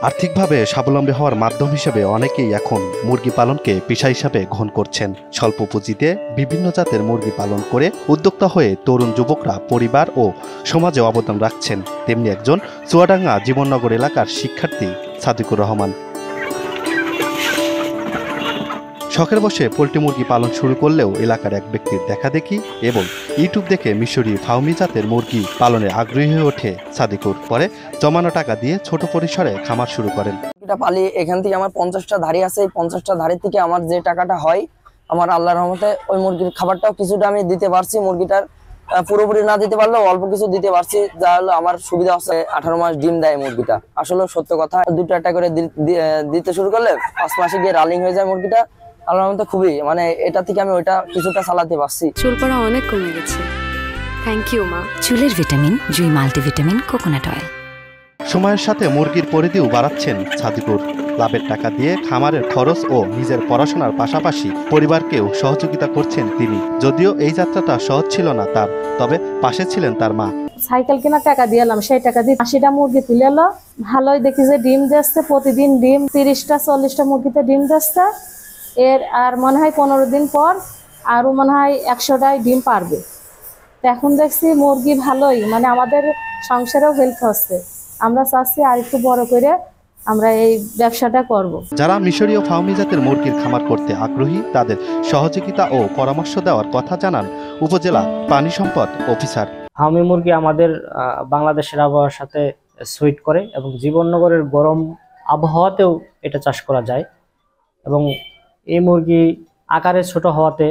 আর্থিকভাবে স্বাবলম্বী হওয়ার মাধ্যম হিসেবে অনেকেই এখন মুরগি পালনকে পেশা হিসাবে গ্রহণ করছেন। স্বল্প পুঁজিতে বিভিন্ন জাতের মুরগি পালন করে উদ্যোক্তা হয়ে তরুণ যুবকরা পরিবার ও সমাজে অবদান রাখছেন। তেমনি একজন চুয়াডাঙ্গা জীবননগর এলাকার শিক্ষার্থী সাদিকুর রহমান। শখের বসে পোল্ট্রি মুরগি পালন শুরু করলেও এলাকার এক ব্যক্তির দেখাদেখি এবং ইউটিউব দেখে মিশরি ফাউমি জাতের মুরগি পালনে আগ্রহী হয়ে ওঠে সাদিকুর। পরে জমানো টাকা দিয়ে ছোট পরিসরে খামার শুরু করেন। পালি এখান থেকে আমার 50টা ধাড়ি আছে। এই 50টা ধাড়ি থেকে আমার যে টাকাটা হয়, আমার আল্লাহর রহমতে ওই মুরগির খাবারটাও কিছুটা আমি দিতে পারছি। মুরগিটার পুরোপুরি না দিতে পারলেও অল্প কিছু দিতে পারছি, যা হলো আমার সুবিধা হচ্ছে। 18 মাস ডিম দেয় মুরগিটা। আসলে সত্য কথা, 2টা করে দিতে শুরু করলে 5 মাসে গিয়ে রানিং হয়ে যায় মুরগিটা। আল্লাহর রহমতে খুবই এটা থেকে আমি ওইটা কিছুটা চালাতে পারছি। চুল পড়া অনেক কমে গেছে। থ্যাংক ইউ মা। চুলের ভিটামিন জুই মাল্টিভিটামিন কোকোনাট অয়েল। সময়ের সাথে মুরগির পরিধিও বাড়াচ্ছেন সাদিকুর। লাভের টাকা দিয়ে খামারের খরচ ও নিজের পড়াশোনার পাশাপাশি পরিবারকেও সহযোগিতা করছেন তিনি। যদিও এই যাত্রাটা সহজ ছিল না তার, তবে পাশে ছিলেন তার মা। সাইকেল কেনার টাকা দিয়ে এলাম, সেই টাকা দিয়ে 80টা মুরগি তুলে এলো। ভালোই দেখি যে ডিম দিচ্ছে, প্রতিদিন ডিম 30টা 40টা মুরগিতে ডিম দিচ্ছে। আর মনে হয় 15 দিন পর আরো মনে হয় 100টাই ডিম পারবে। এখন দেখছি মুরগি ভালোই, আমাদের সংসারেও হেল্প হচ্ছে। আমরা চাচ্ছি আর একটু বড় করে আমরা এই ব্যবসাটা করব। যারা মিশরীয় ফাউমি জাতের মুরগির খামার করতে আগ্রহী তাদের সহযোগিতা ও পরামর্শ দেওয়ার কথা জানান উপজেলা প্রাণী সম্পদ অফিসার। ফাউমি মুরগি আমাদের বাংলাদেশের আবহাওয়ার সাথে সুইট করে এবং জীবননগরের গরম আবহাওয়াতেও এটা চাষ করা যায়। এবং এই মুরগি আকারে ছোট হওয়াতে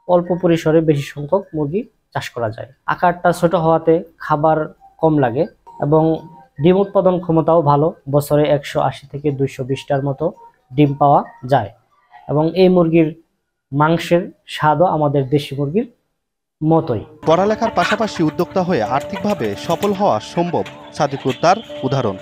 অল্প পরিসরে বেশি সংখ্যক মুরগি চাষ করা যায়। আকারটা ছোট হওয়াতে খাবার কম লাগে এবং ডিম উৎপাদন ক্ষমতাও ভালো। বছরে 180 থেকে 220টার মতো ডিম পাওয়া যায় এবং এই মুরগির মাংসের স্বাদও আমাদের দেশি মুরগির মতোই। পড়ালেখার পাশাপাশি উদ্যোক্তা হয়ে আর্থিকভাবে সফল হওয়া সম্ভব, সাদিকুর তার উদাহরণ।